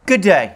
Good day.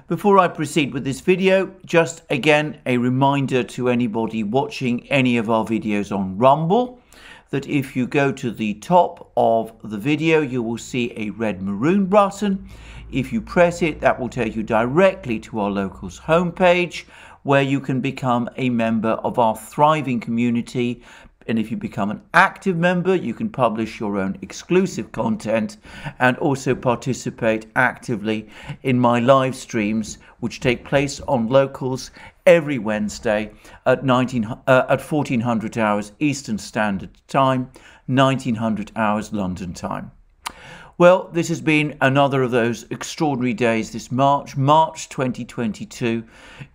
Before I proceed with this video, just again a reminder to anybody watching any of our videos on Rumble that if you go to the top of the video, you will see a red maroon button. If you press it, that will take you directly to our locals homepage, where you can become a member of our thriving community. And if you become an active member, you can publish your own exclusive content and also participate actively in my live streams, which take place on locals every Wednesday at 1400 hours Eastern Standard Time, 1900 hours London time. Well, this has been another of those extraordinary days this March. March 2022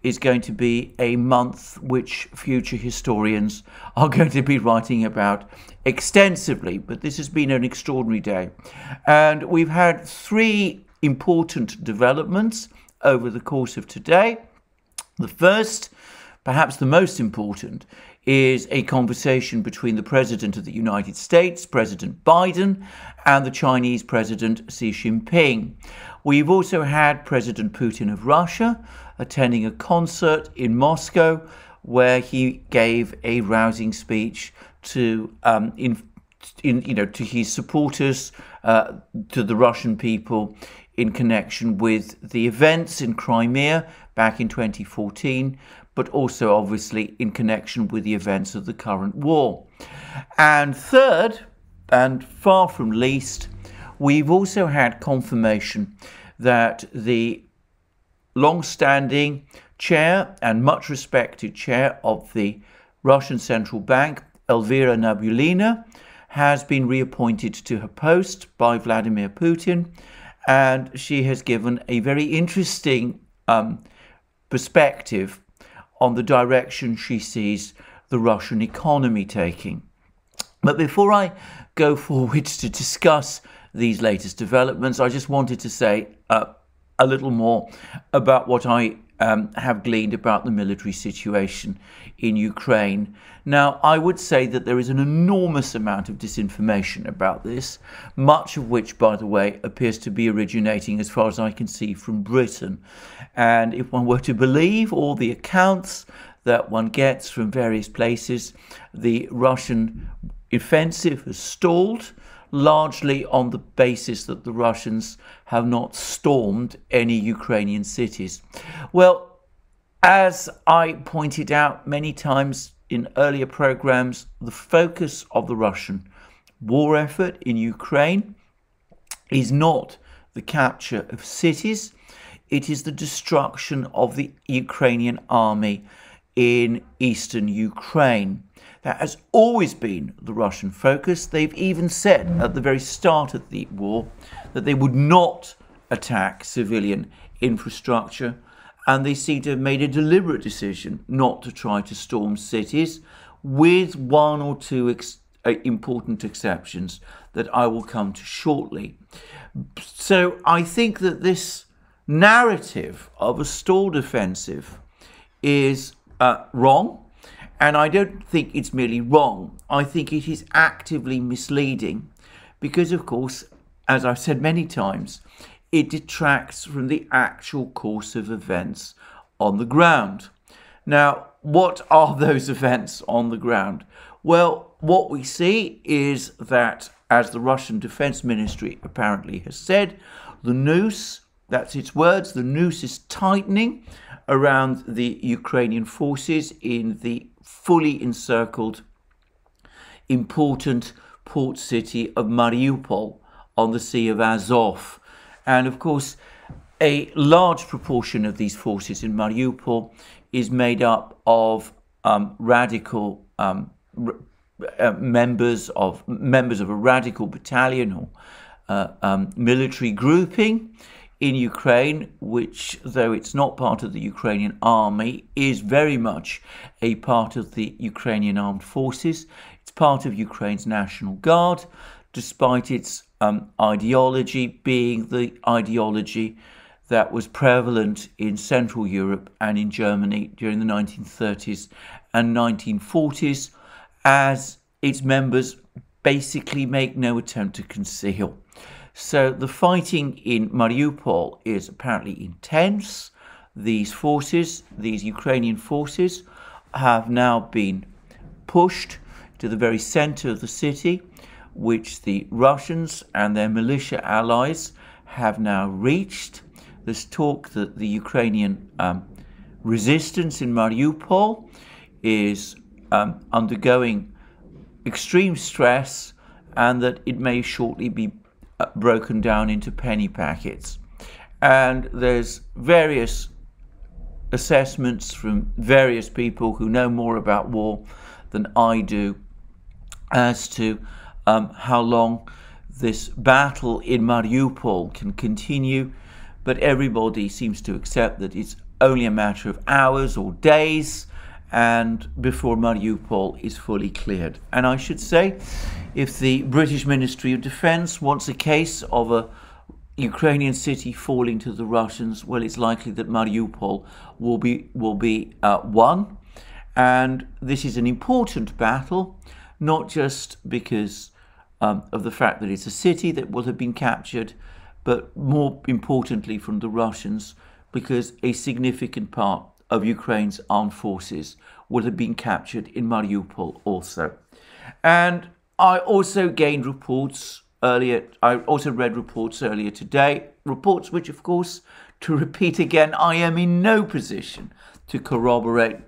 is going to be a month which future historians are going to be writing about extensively. But this has been an extraordinary day. And we've had three important developments over the course of today. The first, perhaps the most important, is a conversation between the President of the United States, President Biden, and the Chinese President Xi Jinping. We've also had President Putin of Russia attending a concert in Moscow where he gave a rousing speech to to his supporters, to the Russian people, in connection with the events in Crimea back in 2014, but also obviously in connection with the events of the current war. And third, and far from least, we've also had confirmation that the long-standing chair and much respected chair of the Russian Central Bank, Elvira Nabiullina, has been reappointed to her post by Vladimir Putin, and she has given a very interesting perspective on the direction she sees the Russian economy taking. But before I go forward to discuss these latest developments, I just wanted to say a little more about what I have gleaned about the military situation in Ukraine. Now, I would say that there is an enormous amount of disinformation about this, much of which, by the way, appears to be originating, as far as I can see, from Britain. And if one were to believe all the accounts that one gets from various places, the Russian offensive has stalled, largely on the basis that the Russians have not stormed any Ukrainian cities. Well, as I pointed out many times in earlier programs, the focus of the Russian war effort in Ukraine is not the capture of cities, it is the destruction of the Ukrainian army in eastern Ukraine. That has always been the Russian focus. They've even said at the very start of the war that they would not attack civilian infrastructure, and they seem to have made a deliberate decision not to try to storm cities, with one or two important exceptions that I will come to shortly. So I think that this narrative of a stalled offensive is wrong. And I don't think it's merely wrong. I think it is actively misleading because, of course, as I've said many times, it detracts from the actual course of events on the ground. Now, what are those events on the ground? Well, what we see is that, as the Russian Defense Ministry apparently has said, the noose, that's its words, the noose is tightening around the Ukrainian forces in the fully encircled important port city of Mariupol on the Sea of Azov. And of course, a large proportion of these forces in Mariupol is made up of radical members of a radical battalion or military grouping in Ukraine, which, though it's not part of the Ukrainian army, is very much a part of the Ukrainian armed forces. It's part of Ukraine's National Guard, despite its ideology being the ideology that was prevalent in Central Europe and in Germany during the 1930s and 1940s, as its members basically make no attempt to conceal. So the fighting in Mariupol is apparently intense. These forces, these Ukrainian forces, have now been pushed to the very center of the city, which the Russians and their militia allies have now reached. There's talk that the Ukrainian resistance in Mariupol is undergoing extreme stress, and that it may shortly be broken down into penny packets. And there's various assessments from various people who know more about war than I do as to how long this battle in Mariupol can continue, but everybody seems to accept that it's only a matter of hours or days and before Mariupol is fully cleared. And I should say, if the British Ministry of Defence wants a case of a Ukrainian city falling to the Russians, well, it's likely that Mariupol will be won. And this is an important battle, not just because of the fact that it's a city that will have been captured, but more importantly from the Russians, because a significant part of Ukraine's armed forces will have been captured in Mariupol also. And I also gained reports earlier, I also read reports earlier today, reports which, of course, to repeat again, I am in no position to corroborate,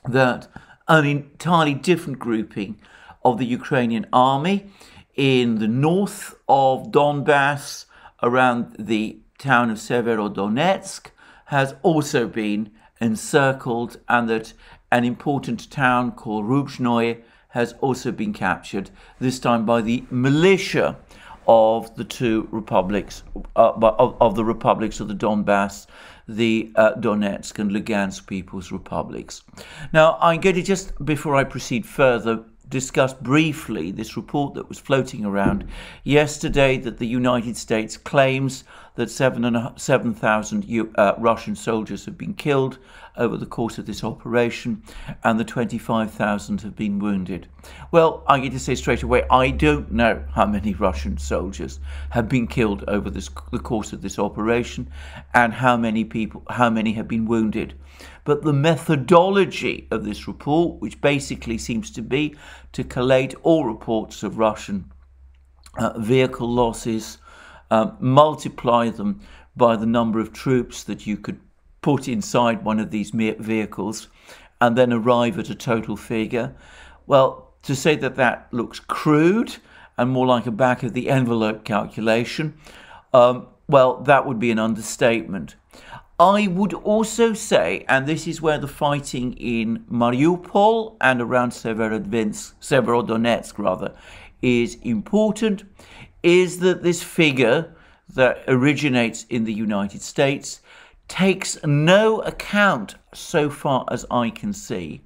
that an entirely different grouping of the Ukrainian army in the north of Donbass, around the town of Severodonetsk, has also been encircled, and that an important town called Rubzhnoye has also been captured, this time by the militia of the two republics, of the republics of the Donbass, the Donetsk and Lugansk People's Republics. Now, I'm going to just, before I proceed further, discuss briefly this report that was floating around yesterday, that the United States claims that 7,000 Russian soldiers have been killed over the course of this operation, and the 25,000 have been wounded. Well, I'm going to say straight away, I don't know how many Russian soldiers have been killed over the course of this operation, and how many have been wounded. But the methodology of this report, which basically seems to be to collate all reports of Russian vehicle losses, multiply them by the number of troops that you could put inside one of these vehicles, and then arrive at a total figure. Well, to say that that looks crude and more like a back-of-the-envelope calculation, well, that would be an understatement. I would also say, and this is where the fighting in Mariupol and around Severodonetsk is important, is that this figure that originates in the United States takes no account, so far as I can see,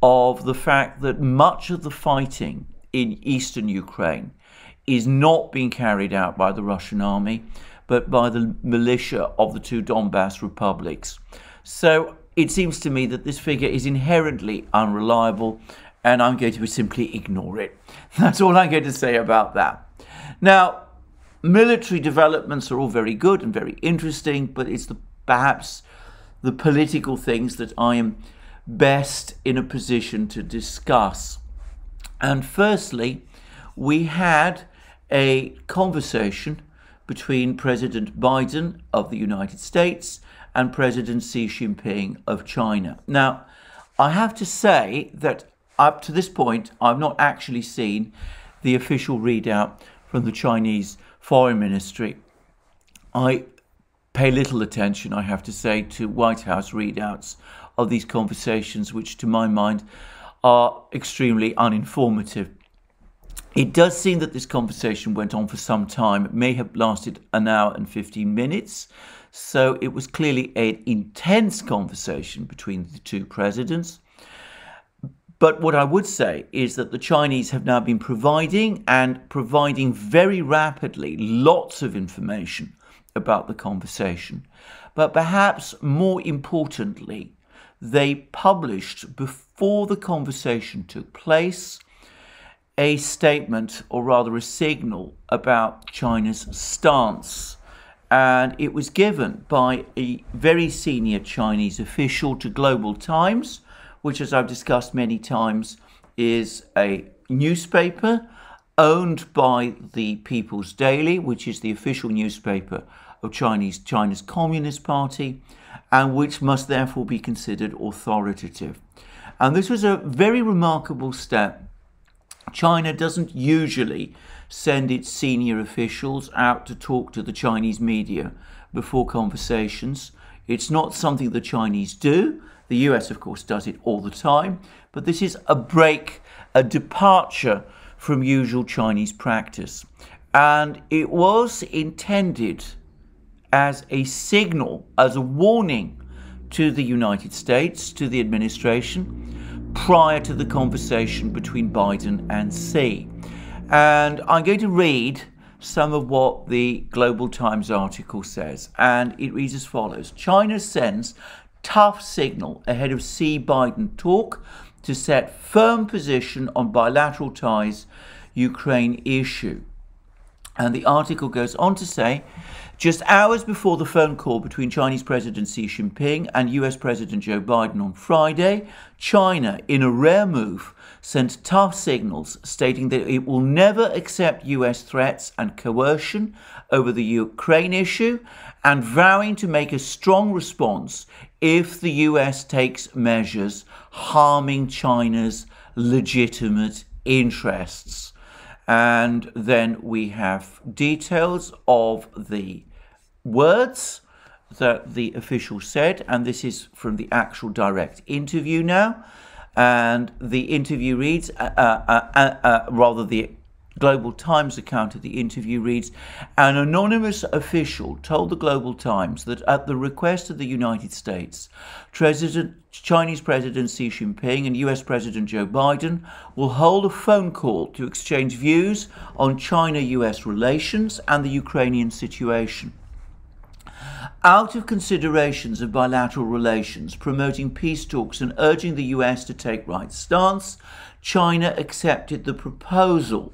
of the fact that much of the fighting in eastern Ukraine is not being carried out by the Russian army, but by the militia of the two Donbass republics. So it seems to me that this figure is inherently unreliable, and I'm going to simply ignore it. That's all I'm going to say about that. Now, military developments are all very good and very interesting, but it's perhaps the political things that I am best in a position to discuss. And firstly, we had a conversation between President Biden of the United States and President Xi Jinping of China. Now, I have to say that up to this point, I've not actually seen the official readout from the Chinese Foreign Ministry. I pay little attention, I have to say, to White House readouts of these conversations, which to my mind are extremely uninformative. It does seem that this conversation went on for some time. It may have lasted an hour and 15 minutes. So it was clearly an intense conversation between the two presidents. But what I would say is that the Chinese have now been providing very rapidly lots of information about the conversation. But perhaps more importantly, they published before the conversation took place a statement, or rather a signal, about China's stance. And it was given by a very senior Chinese official to Global Times, which, as I've discussed many times, is a newspaper owned by the People's Daily, which is the official newspaper of China's Communist Party, and which must therefore be considered authoritative. And this was a very remarkable step. China doesn't usually send its senior officials out to talk to the Chinese media before conversations. It's not something the Chinese do. The US, of course, does it all the time. But this is a break, a departure from usual Chinese practice. And it was intended as a signal, as a warning to the United States, to the administration, prior to the conversation between Biden and Xi. And I'm going to read some of what the Global Times article says. And it reads as follows. China sends tough signal ahead of Xi-Biden talk to set firm position on bilateral ties Ukraine issue. And the article goes on to say, just hours before the phone call between Chinese President Xi Jinping and US President Joe Biden on Friday, China, in a rare move, sent tough signals stating that it will never accept US threats and coercion over the Ukraine issue, and vowing to make a strong response if the US takes measures harming China's legitimate interests. And then we have details of the words that the official said, and this is from the actual direct interview now. And the interview reads, rather the Global Times account of the interview reads, an anonymous official told the Global Times that at the request of the United States, Chinese President Xi Jinping and US President Joe Biden will hold a phone call to exchange views on China-US relations and the Ukrainian situation. Out of considerations of bilateral relations, promoting peace talks and urging the US to take right stance, China accepted the proposal.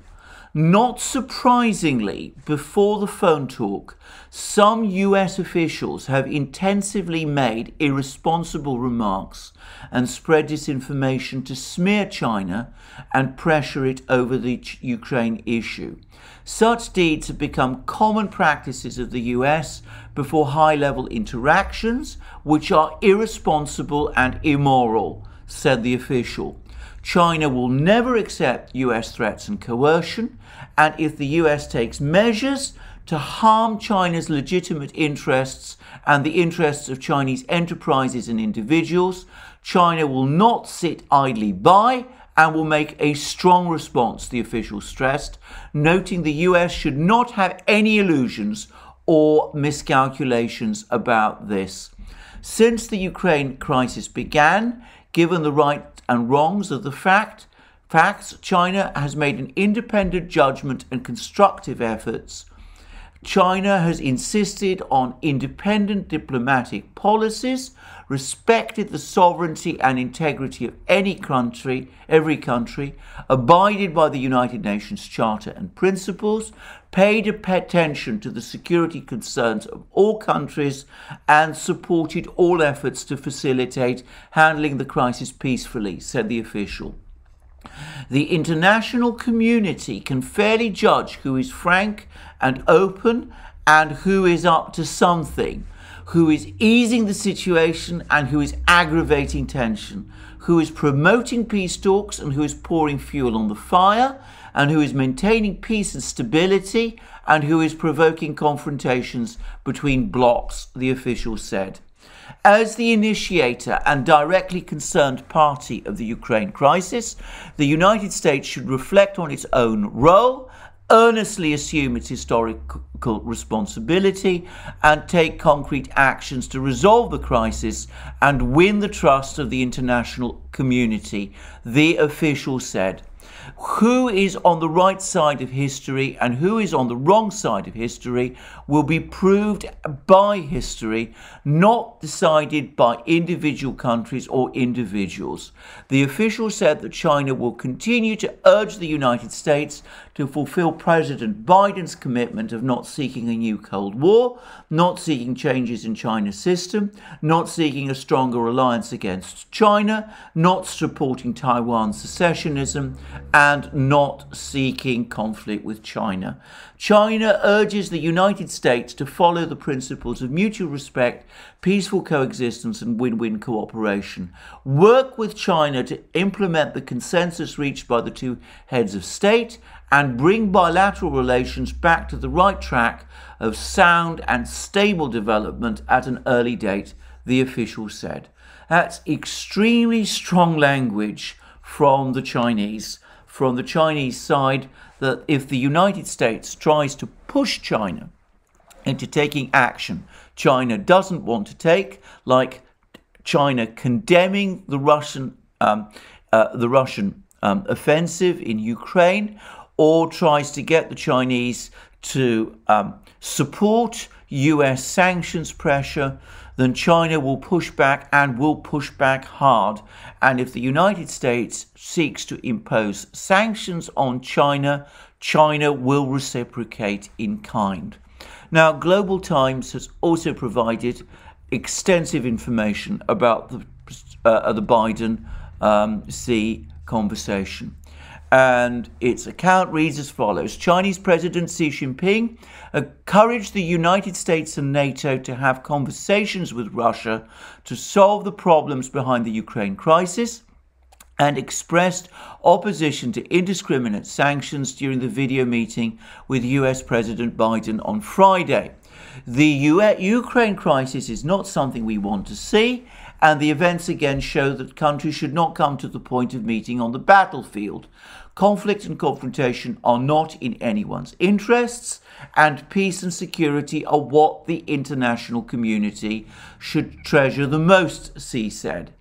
Not surprisingly, before the phone talk, some US officials have intensively made irresponsible remarks and spread disinformation to smear China and pressure it over the Ukraine issue. Such deeds have become common practices of the US before high-level interactions, which are irresponsible and immoral, said the official. China will never accept US threats and coercion, and if the US takes measures to harm China's legitimate interests and the interests of Chinese enterprises and individuals, China will not sit idly by and will make a strong response, the official stressed, noting the US should not have any illusions or miscalculations about this. Since the Ukraine crisis began, given the right and wrongs of the facts, China has made an independent judgment and constructive efforts. China has insisted on independent diplomatic policies, respected the sovereignty and integrity of every country, abided by the United Nations Charter and principles, paid attention to the security concerns of all countries, and supported all efforts to facilitate handling the crisis peacefully, said the official. The international community can fairly judge who is frank and open and who is up to something, who is easing the situation and who is aggravating tension, who is promoting peace talks and who is pouring fuel on the fire, and who is maintaining peace and stability, and who is provoking confrontations between blocs, the official said. As the initiator and directly concerned party of the Ukraine crisis, the United States should reflect on its own role, earnestly assume its historical responsibility, and take concrete actions to resolve the crisis and win the trust of the international community, the official said. Who is on the right side of history and who is on the wrong side of history will be proved by history, not decided by individual countries or individuals. The official said that China will continue to urge the United States to fulfill President Biden's commitment of not seeking a new Cold War, not seeking changes in China's system, not seeking a stronger alliance against China, not supporting Taiwan's secessionism, and not seeking conflict with China. China urges the United States to follow the principles of mutual respect, peaceful coexistence, and win-win cooperation. Work with China to implement the consensus reached by the two heads of state and bring bilateral relations back to the right track of sound and stable development at an early date, the official said. That's extremely strong language from the Chinese side, that if the United States tries to push China into taking action China doesn't want to take, like China condemning the Russian offensive in Ukraine, or tries to get the Chinese to support US sanctions pressure, then China will push back and will push back hard. And if the United States seeks to impose sanctions on China, China will reciprocate in kind. Now, Global Times has also provided extensive information about the Biden-Xi conversation. And its account reads as follows. Chinese President Xi Jinping encouraged the United States and NATO to have conversations with Russia to solve the problems behind the Ukraine crisis, and expressed opposition to indiscriminate sanctions during the video meeting with US President Biden on Friday. The Ukraine crisis is not something we want to see, and the events again show that countries should not come to the point of meeting on the battlefield. Conflict and confrontation are not in anyone's interests, and peace and security are what the international community should treasure the most, Xi said.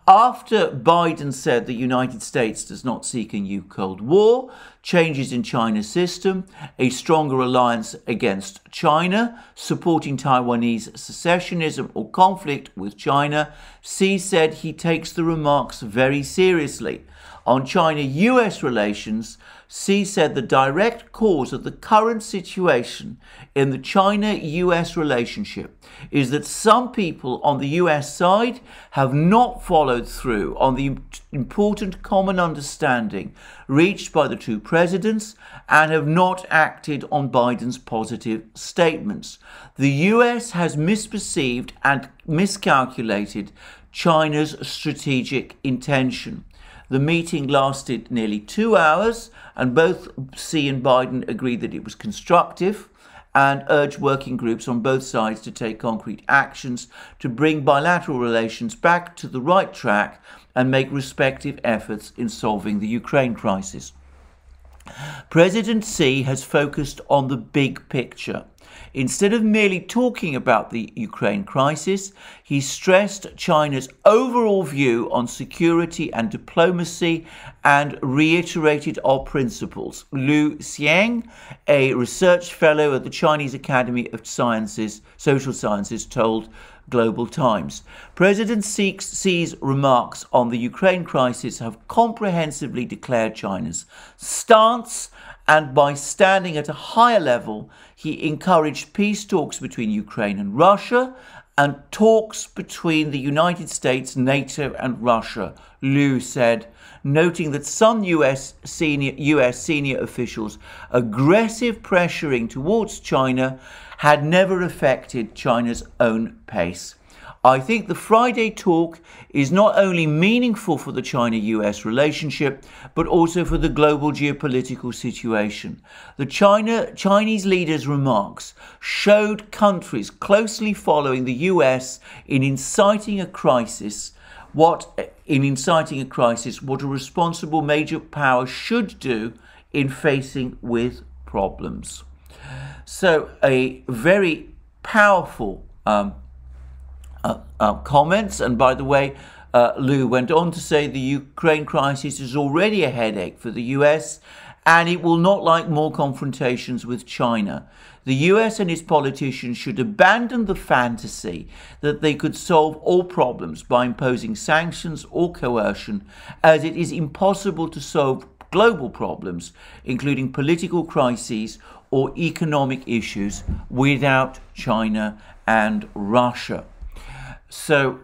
After Biden said the United States does not seek a new Cold War, changes in China's system, a stronger alliance against China, supporting Taiwanese secessionism or conflict with China, Xi said he takes the remarks very seriously. On China-US relations, Xi said the direct cause of the current situation in the China-US relationship is that some people on the US side have not followed through on the important common understanding reached by the two presidents and have not acted on Biden's positive statements. The US has misperceived and miscalculated China's strategic intention. The meeting lasted nearly 2 hours, and both Xi and Biden agreed that it was constructive and urged working groups on both sides to take concrete actions to bring bilateral relations back to the right track and make respective efforts in solving the Ukraine crisis. President Xi has focused on the big picture. Instead of merely talking about the Ukraine crisis, he stressed China's overall view on security and diplomacy and reiterated our principles. Lu Xiang, a research fellow at the Chinese Academy of Social Sciences, told Global Times. President Xi's remarks on the Ukraine crisis have comprehensively declared China's stance, and by standing at a higher level, he encouraged peace talks between Ukraine and Russia and talks between the United States, NATO and Russia, Liu said, noting that some US senior officials' aggressive pressuring towards China had never affected China's own pace. I think the Friday talk is not only meaningful for the China-US relationship, but also for the global geopolitical situation. The Chinese leader's remarks showed countries closely following the US in inciting a crisis, what a responsible major power should do in facing with problems. So a very powerful comments, and by the way, Liu went on to say the Ukraine crisis is already a headache for the US and it will not like more confrontations with China. The US and its politicians should abandon the fantasy that they could solve all problems by imposing sanctions or coercion, as it is impossible to solve global problems, including political crises or economic issues, without China and Russia. So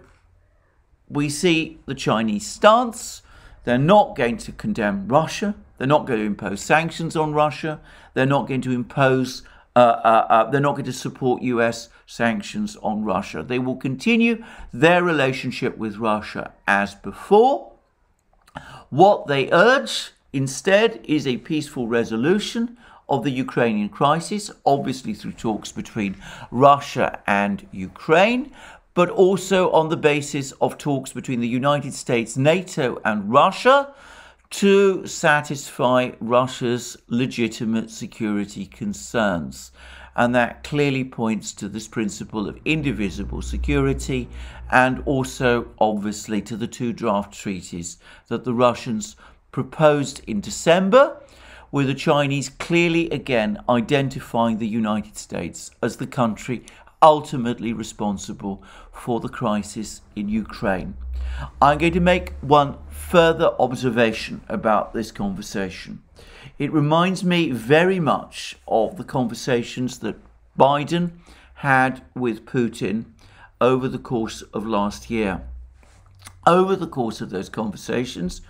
we see the Chinese stance. They're not going to condemn Russia. They're not going to impose sanctions on Russia. They're not going to impose, they're not going to support US sanctions on Russia. They will continue their relationship with Russia as before. What they urge instead is a peaceful resolution of the Ukrainian crisis, obviously through talks between Russia and Ukraine, but also on the basis of talks between the United States, NATO and Russia to satisfy Russia's legitimate security concerns. And that clearly points to this principle of indivisible security and also obviously to the two draft treaties that the Russians proposed in December, with the Chinese clearly again identifying the United States as the country ultimately responsible for the crisis in Ukraine. I'm going to make one further observation about this conversation. It reminds me very much of the conversations that Biden had with Putin over the course of last year. Over the course of those conversations,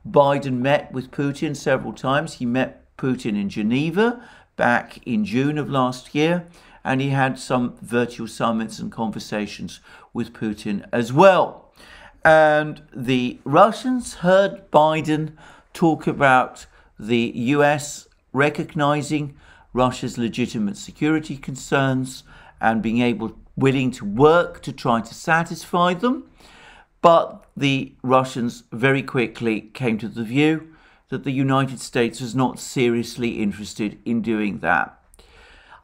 Biden met with Putin several times. He met Putin in Geneva back in June of last year, and he had some virtual summits and conversations with Putin as well. And the Russians heard Biden talk about the US recognizing Russia's legitimate security concerns and being willing to work to try to satisfy them. But the Russians very quickly came to the view that the United States was not seriously interested in doing that.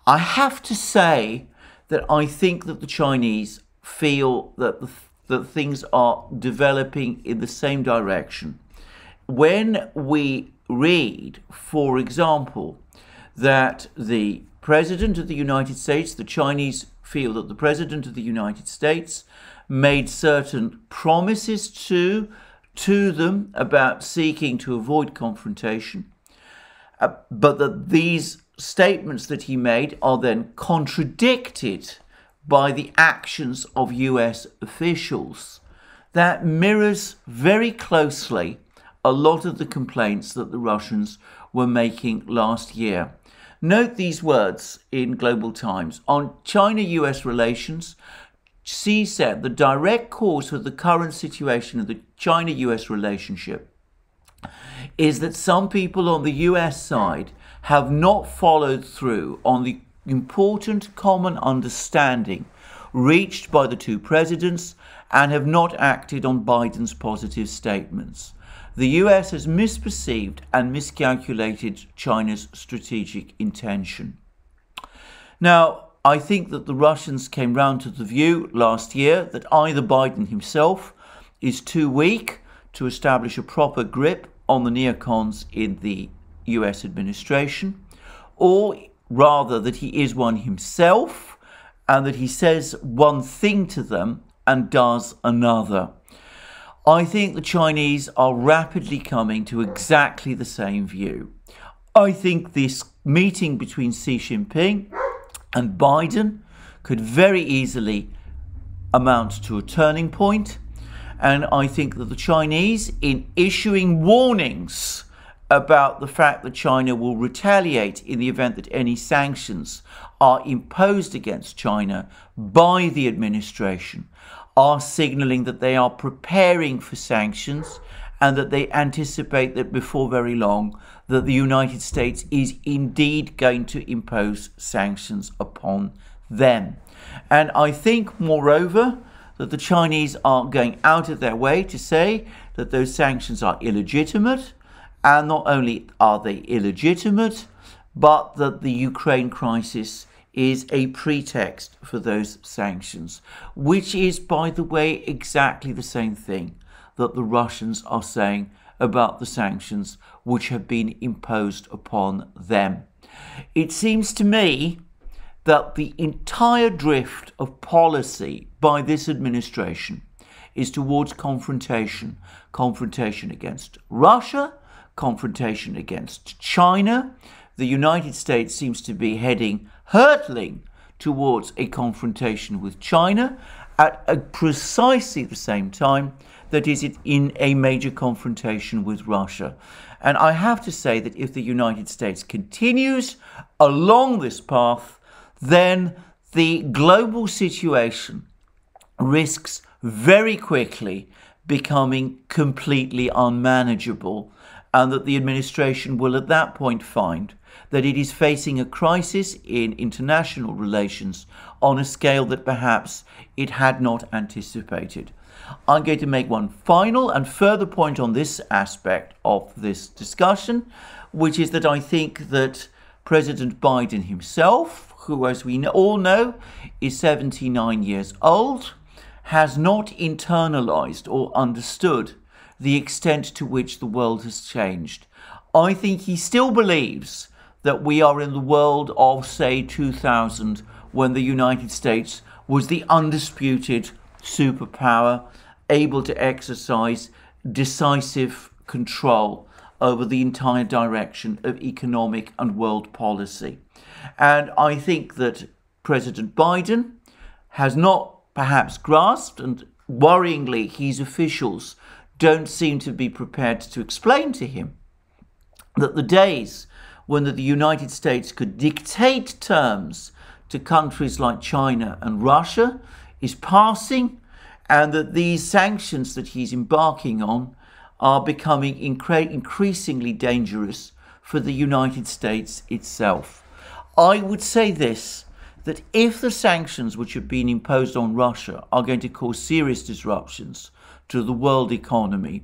I have to say that I think that the Chinese feel that things are developing in the same direction. When we read, for example, that the President of the United States, the Chinese feel that the President of the United States made certain promises to them about seeking to avoid confrontation, but that these statements that he made are then contradicted by the actions of US officials. That mirrors very closely a lot of the complaints that the Russians were making last year. Note these words in Global Times. On China-US relations, Xi said the direct cause for the current situation of the China-US relationship is that some people on the US side have not followed through on the important common understanding reached by the two presidents and have not acted on Biden's positive statements. The US has misperceived and miscalculated China's strategic intention. Now, I think that the Russians came round to the view last year that either Biden himself is too weak to establish a proper grip on the neocons in the US administration, or rather that he is one himself and that he says one thing to them and does another. I think the Chinese are rapidly coming to exactly the same view. I think this meeting between Xi Jinping and Biden could very easily amount to a turning point. And I think that the Chinese, in issuing warnings about the fact that China will retaliate in the event that any sanctions are imposed against China by the administration, are signaling that they are preparing for sanctions and that they anticipate that before very long that the United States is indeed going to impose sanctions upon them. And I think, moreover, that the Chinese are going out of their way to say that those sanctions are illegitimate, and not only are they illegitimate, but that the Ukraine crisis is a pretext for those sanctions, which is, by the way, exactly the same thing that the Russians are saying about the sanctions which have been imposed upon them. It seems to me that the entire drift of policy by this administration is towards confrontation. Confrontation against Russia, confrontation against China. The United States seems to be hurtling towards a confrontation with China at precisely the same time that is in a major confrontation with Russia. And I have to say that if the United States continues along this path, then the global situation risks very quickly becoming completely unmanageable, and that the administration will at that point find that it is facing a crisis in international relations on a scale that perhaps it had not anticipated. I'm going to make one final and further point on this aspect of this discussion, which is that I think that President Biden himself, who, as we all know, is 79 years old, has not internalized or understood the extent to which the world has changed. I think he still believes that we are in the world of, say, 2000, when the United States was the undisputed superpower, able to exercise decisive control over the entire direction of economic and world policy. And I think that President Biden has not perhaps grasped, and worryingly his officials don't seem to be prepared to explain to him, that the days when the United States could dictate terms to countries like China and Russia is passing, and that these sanctions that he's embarking on are becoming increasingly dangerous for the United States itself. I would say this, that if the sanctions which have been imposed on Russia are going to cause serious disruptions to the world economy,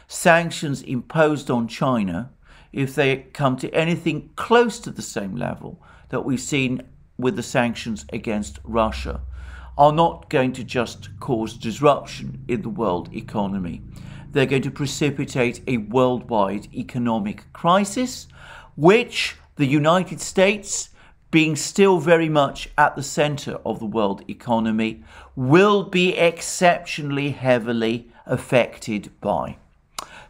sanctions imposed on China, if they come to anything close to the same level that we've seen with the sanctions against Russia, are not going to just cause disruption in the world economy. They're going to precipitate a worldwide economic crisis, which the United States, being still very much at the center of the world economy, will be exceptionally heavily affected by.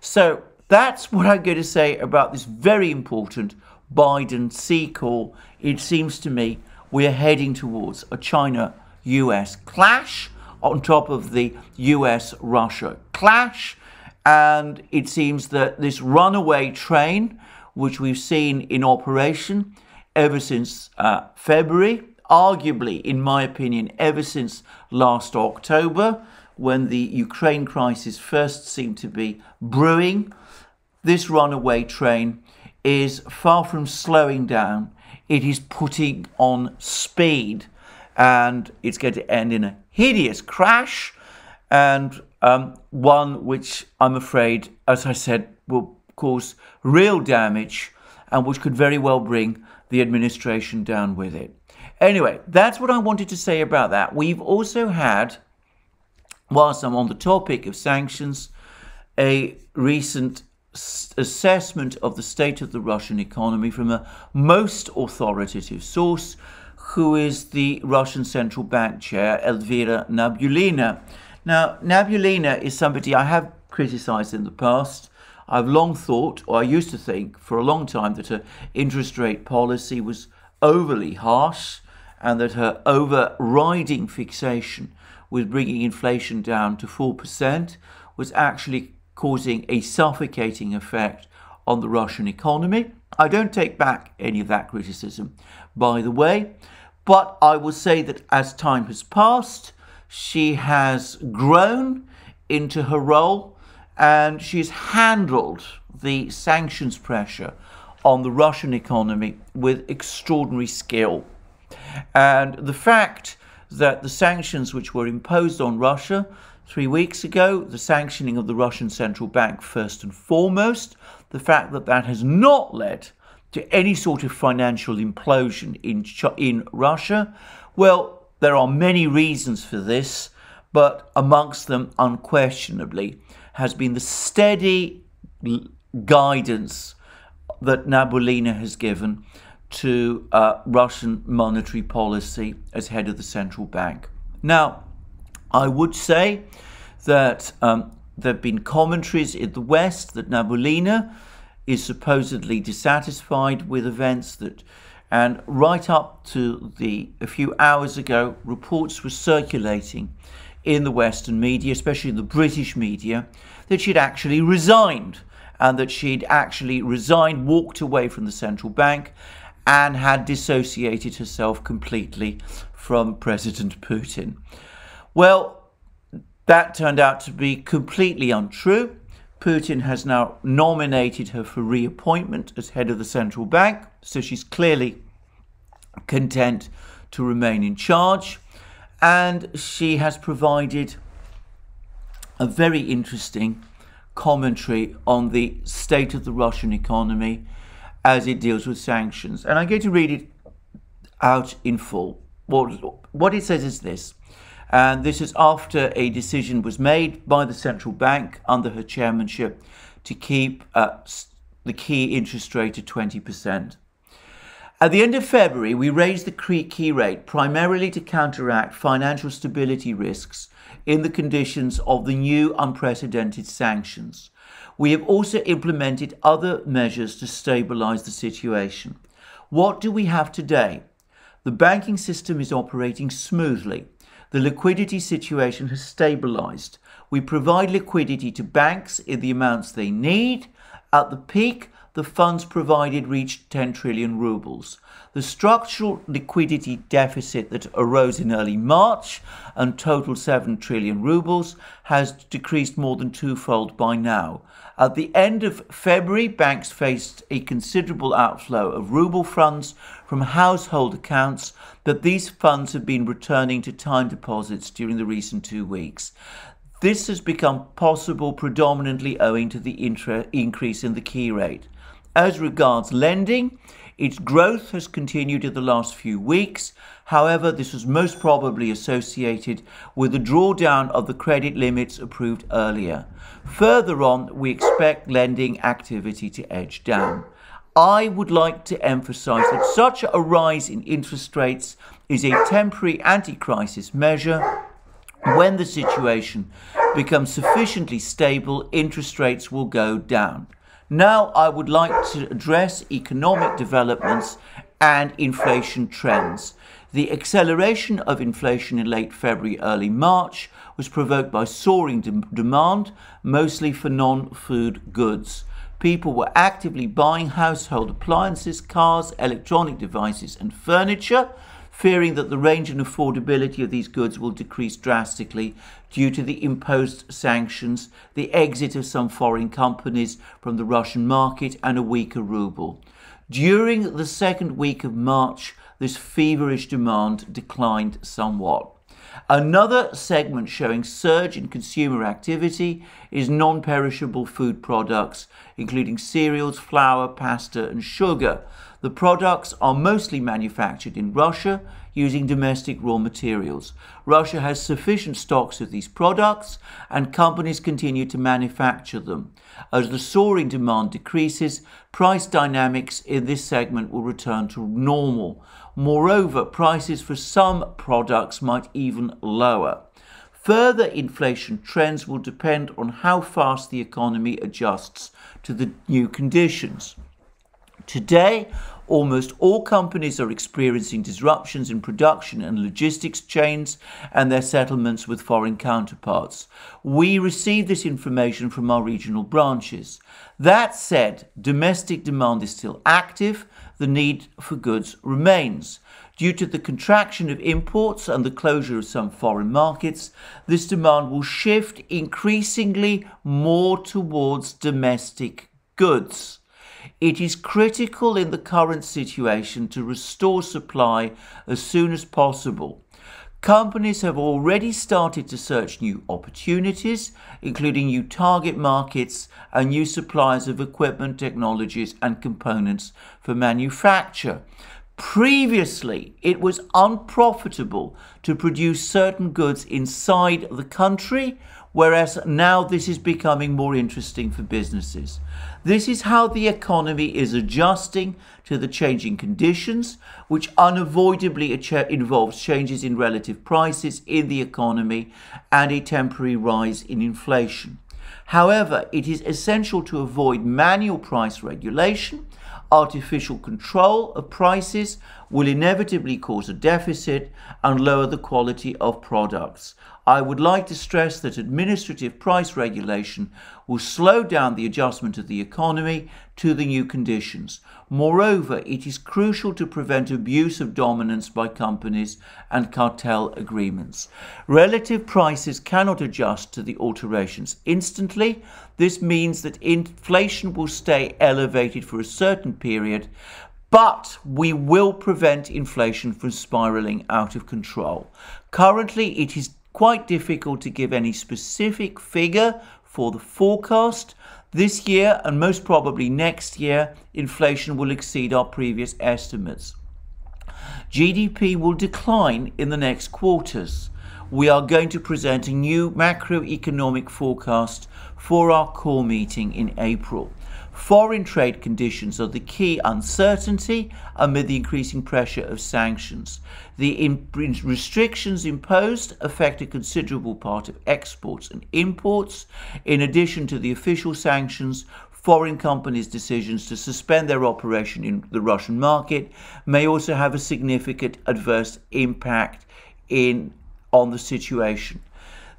So that's what I'm going to say about this very important Biden C call. It seems to me we are heading towards a China-US clash on top of the US-Russia clash. And it seems that this runaway train, which we've seen in operation ever since February, arguably, in my opinion, ever since last October, when the Ukraine crisis first seemed to be brewing, this runaway train is far from slowing down. It is putting on speed, and it's going to end in a hideous crash, and one which I'm afraid, as I said, will cause real damage and which could very well bring the administration down with it. Anyway, that's what I wanted to say about that. We've also had, whilst I'm on the topic of sanctions, a recent assessment of the state of the Russian economy from a most authoritative source, who is the Russian Central Bank Chair, Elvira Nabiullina. Now, Nabiullina is somebody I have criticized in the past. I've long thought, or I used to think for a long time, that her interest rate policy was overly harsh, and that her overriding fixation with bringing inflation down to 4% was actually causing a suffocating effect on the Russian economy. I don't take back any of that criticism, by the way, but I will say that as time has passed, she has grown into her role, and she's handled the sanctions pressure on the Russian economy with extraordinary skill. And the fact that the sanctions which were imposed on Russia 3 weeks ago, the sanctioning of the Russian Central Bank first and foremost, the fact that that has not led to any sort of financial implosion in Russia, well, there are many reasons for this, but amongst them, unquestionably, has been the steady guidance that Nabiullina has given to Russian monetary policy as head of the central bank. Now, I would say that there have been commentaries in the West that Nabiullina is supposedly dissatisfied with events and right up to a few hours ago, reports were circulating in the Western media, especially the British media, that she'd actually resigned, and that she'd actually resigned, walked away from the central bank, and had dissociated herself completely from President Putin. Well, that turned out to be completely untrue. Putin has now nominated her for reappointment as head of the central bank, so she's clearly content to remain in charge. And she has provided a very interesting commentary on the state of the Russian economy as it deals with sanctions. And I'm going to read it out in full. What it says is this, and this is after a decision was made by the central bank under her chairmanship to keep the key interest rate at 20%. At the end of February, we raised the key rate primarily to counteract financial stability risks in the conditions of the new unprecedented sanctions. We have also implemented other measures to stabilize the situation. What do we have today? The banking system is operating smoothly. The liquidity situation has stabilized. We provide liquidity to banks in the amounts they need. At the peak, the funds provided reached 10 trillion rubles. The structural liquidity deficit that arose in early March and totaled 7 trillion rubles has decreased more than twofold by now. At the end of February, banks faced a considerable outflow of ruble funds from household accounts, but these funds have been returning to time deposits during the recent 2 weeks. This has become possible predominantly owing to the increase in the key rate. As regards lending, its growth has continued in the last few weeks. However, this was most probably associated with the drawdown of the credit limits approved earlier. Further on, we expect lending activity to edge down. I would like to emphasize that such a rise in interest rates is a temporary anti-crisis measure. When the situation becomes sufficiently stable, interest rates will go down. Now, I would like to address economic developments and inflation trends. The acceleration of inflation in late February, early March was provoked by soaring demand, mostly for non-food goods. People were actively buying household appliances, cars, electronic devices, and furniture, fearing that the range and affordability of these goods will decrease drastically due to the imposed sanctions, the exit of some foreign companies from the Russian market, and a weaker ruble. During the second week of March, this feverish demand declined somewhat. Another segment showing surge in consumer activity is non-perishable food products, including cereals, flour, pasta, and sugar. The products are mostly manufactured in Russia using domestic raw materials. Russia has sufficient stocks of these products, and companies continue to manufacture them. As the soaring demand decreases, price dynamics in this segment will return to normal. Moreover, prices for some products might even lower. Further inflation trends will depend on how fast the economy adjusts to the new conditions. Today, almost all companies are experiencing disruptions in production and logistics chains and their settlements with foreign counterparts. We receive this information from our regional branches. That said, domestic demand is still active. The need for goods remains. Due to the contraction of imports and the closure of some foreign markets, this demand will shift increasingly more towards domestic goods. It is critical in the current situation to restore supply as soon as possible. Companies have already started to search new opportunities, including new target markets and new suppliers of equipment, technologies, and components for manufacture. Previously, it was unprofitable to produce certain goods inside the country, whereas now this is becoming more interesting for businesses. This is how the economy is adjusting to the changing conditions, which unavoidably involves changes in relative prices in the economy and a temporary rise in inflation. However, it is essential to avoid manual price regulation. Artificial control of prices will inevitably cause a deficit and lower the quality of products. I would like to stress that administrative price regulation will slow down the adjustment of the economy to the new conditions. Moreover, it is crucial to prevent abuse of dominance by companies and cartel agreements. Relative prices cannot adjust to the alterations instantly. This means that inflation will stay elevated for a certain period, but we will prevent inflation from spiraling out of control. Currently, it is quite difficult to give any specific figure for the forecast. This year, and most probably next year, inflation will exceed our previous estimates. GDP will decline in the next quarters. We are going to present a new macroeconomic forecast for our core meeting in April. Foreign trade conditions are the key uncertainty amid the increasing pressure of sanctions. The restrictions imposed affect a considerable part of exports and imports. In addition to the official sanctions, foreign companies' decisions to suspend their operation in the Russian market may also have a significant adverse impact on the situation.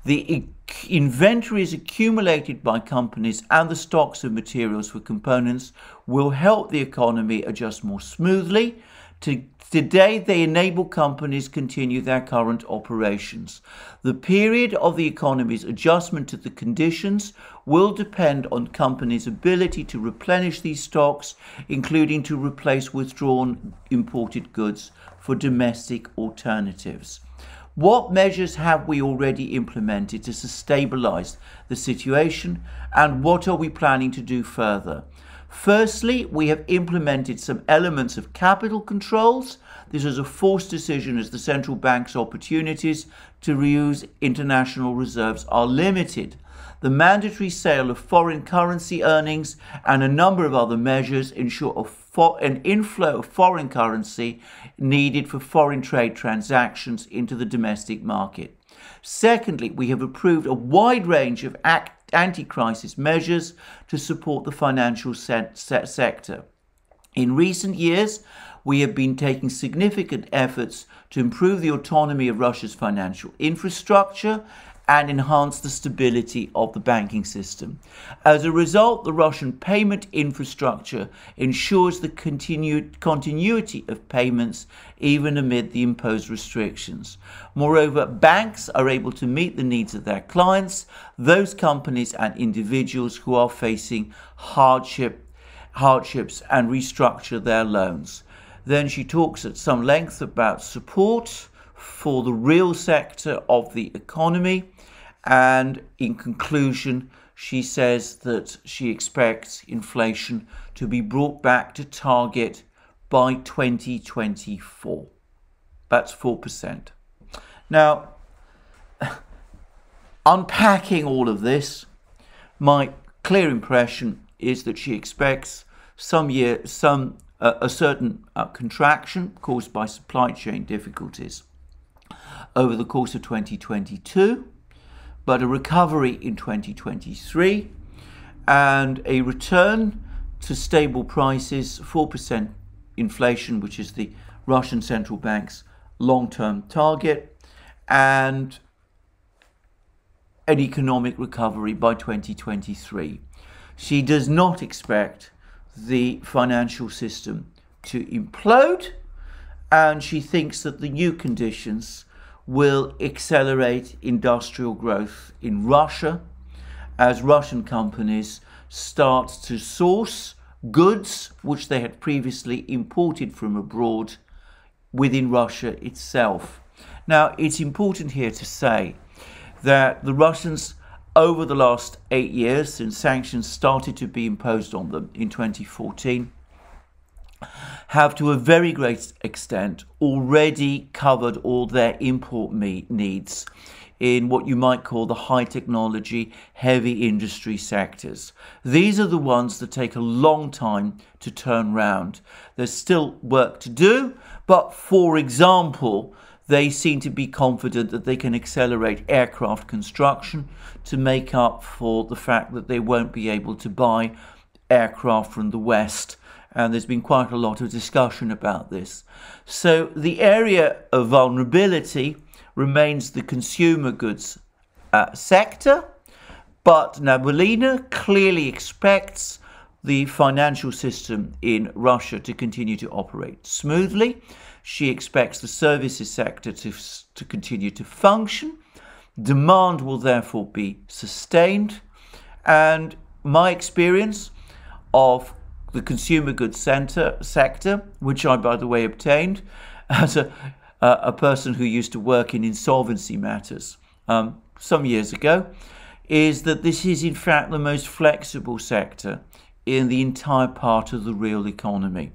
The inventories accumulated by companies and the stocks of materials for components will help the economy adjust more smoothly. Today, they enable companies continue their current operations. The period of the economy's adjustment to the conditions will depend on companies' ability to replenish these stocks, including to replace withdrawn imported goods for domestic alternatives. What measures have we already implemented to stabilize the situation, and what are we planning to do further? Firstly, we have implemented some elements of capital controls. This is a forced decision as the central bank's opportunities to reuse international reserves are limited. The mandatory sale of foreign currency earnings and a number of other measures ensure an inflow of foreign currency needed for foreign trade transactions into the domestic market. Secondly, we have approved a wide range of anti-crisis measures to support the financial sector. In recent years, we have been taking significant efforts to improve the autonomy of Russia's financial infrastructure and enhance the stability of the banking system. As a result, the Russian payment infrastructure ensures the continuity of payments even amid the imposed restrictions. Moreover, banks are able to meet the needs of their clients, those companies and individuals who are facing hardships, and restructure their loans. Then she talks at some length about support for the real sector of the economy. And in conclusion, she says that she expects inflation to be brought back to target by 2024. That's 4%. Now, unpacking all of this, my clear impression is that she expects a certain contraction caused by supply chain difficulties over the course of 2022, but a recovery in 2023 and a return to stable prices, 4% inflation, which is the Russian central bank's long-term target, and an economic recovery by 2023. She does not expect the financial system to implode, and she thinks that the new conditions will accelerate industrial growth in Russia as Russian companies start to source goods which they had previously imported from abroad within Russia itself. Now, it's important here to say that the Russians, over the last 8 years, since sanctions started to be imposed on them in 2014, have to a very great extent already covered all their import needs in what you might call the high technology, heavy industry sectors. These are the ones that take a long time to turn round. There's still work to do, but for example, they seem to be confident that they can accelerate aircraft construction to make up for the fact that they won't be able to buy aircraft from the West. And there's been quite a lot of discussion about this. So the area of vulnerability remains the consumer goods sector, but Nabiullina clearly expects the financial system in Russia to continue to operate smoothly. She expects the services sector to continue to function. Demand will therefore be sustained. And my experience of the consumer goods sector, which I, by the way, obtained as a person who used to work in insolvency matters some years ago, is that this is in fact the most flexible sector in the entire part of the real economy.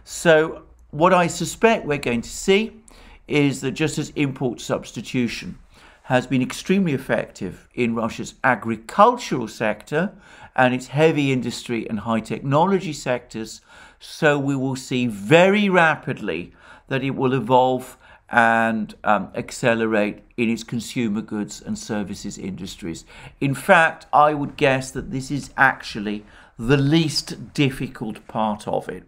So what I suspect we're going to see is that just as import substitution has been extremely effective in Russia's agricultural sector and its heavy industry and high technology sectors, so we will see very rapidly that it will evolve and accelerate in its consumer goods and services industries. In fact, I would guess that this is actually the least difficult part of it.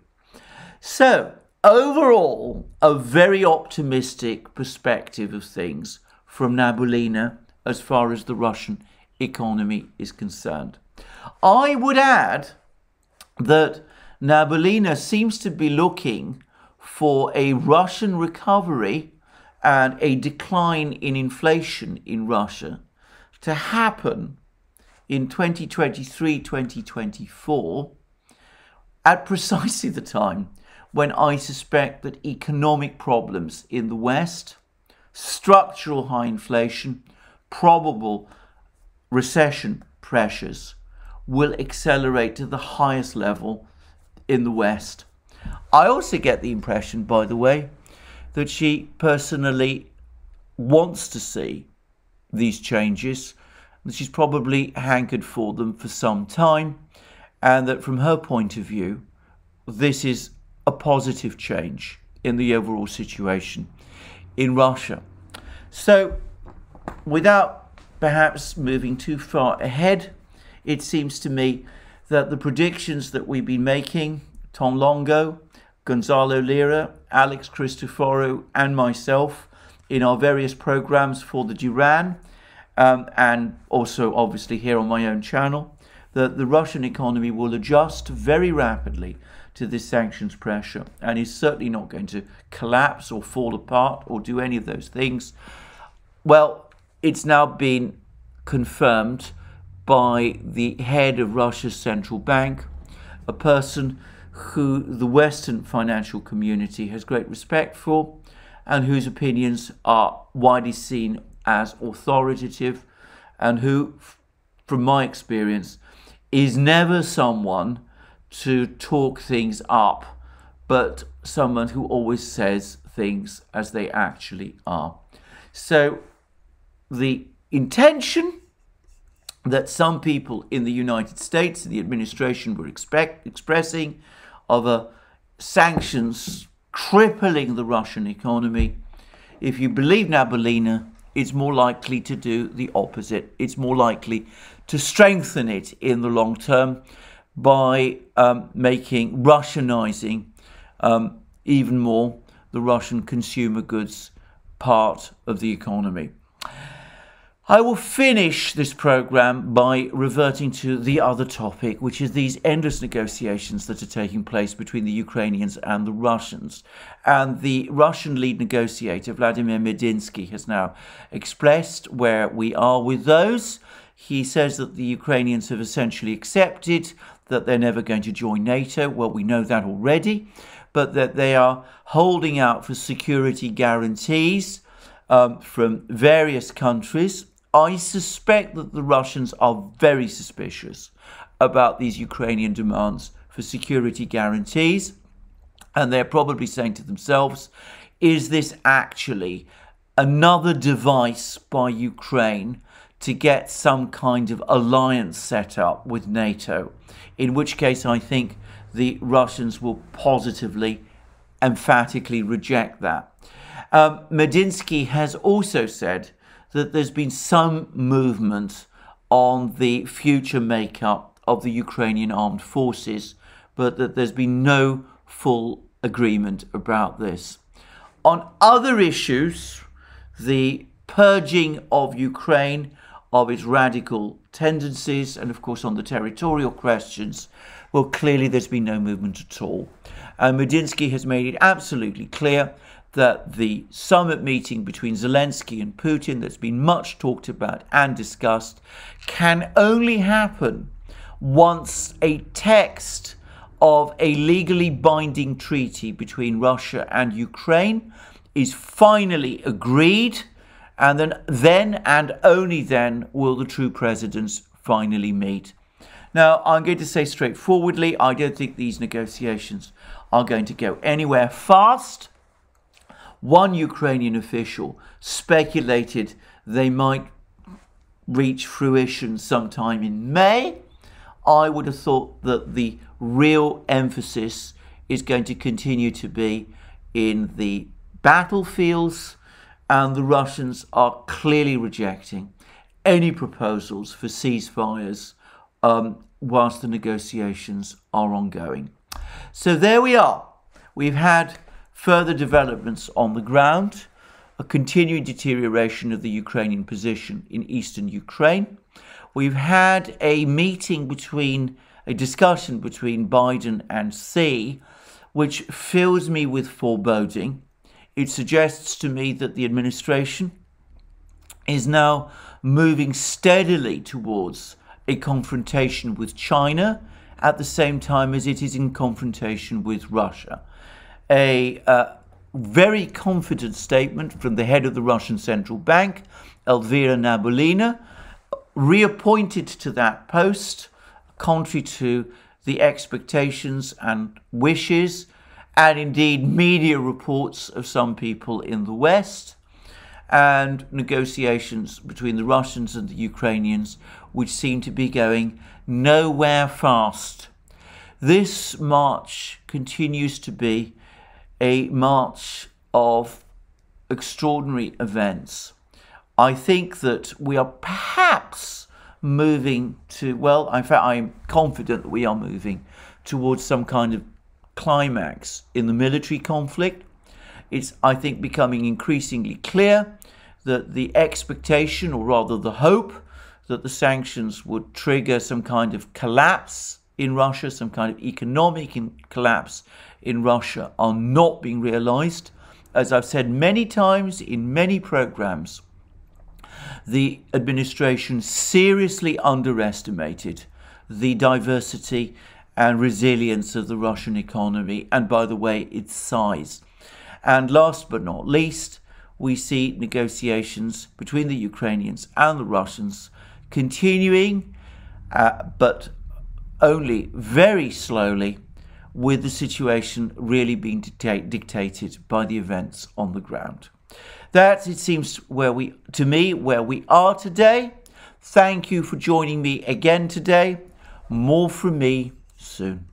So, overall, a very optimistic perspective of things from Nabiullina as far as the Russian economy is concerned. I would add that Nabiullina seems to be looking for a Russian recovery and a decline in inflation in Russia to happen in 2023-2024 at precisely the time when I suspect that economic problems in the West, structural high inflation, probable recession pressures will accelerate to the highest level in the West. I also get the impression, by the way, that she personally wants to see these changes, that she's probably hankered for them for some time, and that from her point of view, this is a positive change in the overall situation in Russia. So, without perhaps moving too far ahead, it seems to me that the predictions that we've been making, Tom Longo, Gonzalo Lira, Alex Christoforou, and myself in our various programs for the Duran, and also obviously here on my own channel, that the Russian economy will adjust very rapidly to this sanctions pressure and is certainly not going to collapse or fall apart or do any of those things. Well, it's now been confirmed by the head of Russia's central bank, a person who the Western financial community has great respect for and whose opinions are widely seen as authoritative, and who, from my experience, is never someone to talk things up, but someone who always says things as they actually are. So the intention that some people in the United States, the administration, were expressing of a sanctions crippling the Russian economy, if you believe Nabiullina, it's more likely to do the opposite. It's more likely to strengthen it in the long term by Russianizing even more the Russian consumer goods part of the economy. I will finish this program by reverting to the other topic, which is these endless negotiations that are taking place between the Ukrainians and the Russians. And the Russian lead negotiator, Vladimir Medinsky, has now expressed where we are with those. He says that the Ukrainians have essentially accepted that they're never going to join NATO. Well, we know that already, but that they are holding out for security guarantees from various countries. I suspect that the Russians are very suspicious about these Ukrainian demands for security guarantees. And they're probably saying to themselves, is this actually another device by Ukraine to get some kind of alliance set up with NATO? In which case I think the Russians will positively, emphatically reject that. Medinsky has also said that there's been some movement on the future makeup of the Ukrainian armed forces, but that there's been no full agreement about this. On other issues, the purging of Ukraine of its radical tendencies, and of course on the territorial questions, well, clearly there's been no movement at all. And Medinsky has made it absolutely clear that the summit meeting between Zelensky and Putin, that's been much talked about and discussed, can only happen once a text of a legally binding treaty between Russia and Ukraine is finally agreed, and then and only then will the two presidents finally meet. Now, I'm going to say straightforwardly, I don't think these negotiations are going to go anywhere fast. One Ukrainian official speculated they might reach fruition sometime in May. I would have thought that the real emphasis is going to continue to be in the battlefields, and the Russians are clearly rejecting any proposals for ceasefires whilst the negotiations are ongoing. So there we are. We've had further developments on the ground, a continuing deterioration of the Ukrainian position in eastern Ukraine. We've had a discussion between Biden and Xi, which fills me with foreboding. It suggests to me that the administration is now moving steadily towards a confrontation with China at the same time as it is in confrontation with Russia. A very confident statement from the head of the Russian Central Bank, Elvira Nabiullina, reappointed to that post, contrary to the expectations and wishes, and indeed media reports of some people in the West, and negotiations between the Russians and the Ukrainians, which seem to be going nowhere fast. This march continues to be a march of extraordinary events. I think that we are perhaps moving to, well, in fact, I'm confident that we are moving towards some kind of climax in the military conflict. It's, I think, becoming increasingly clear that the expectation, or rather the hope, that the sanctions would trigger some kind of collapse in Russia, some kind of economic collapse in Russia, are not being realized. As I've said many times in many programs, the administration seriously underestimated the diversity and resilience of the Russian economy, and by the way, its size. And last but not least, we see negotiations between the Ukrainians and the Russians continuing, but only very slowly, with the situation really being dictated by the events on the ground. That, it seems, where we are today. Thank you for joining me again today. More from me soon.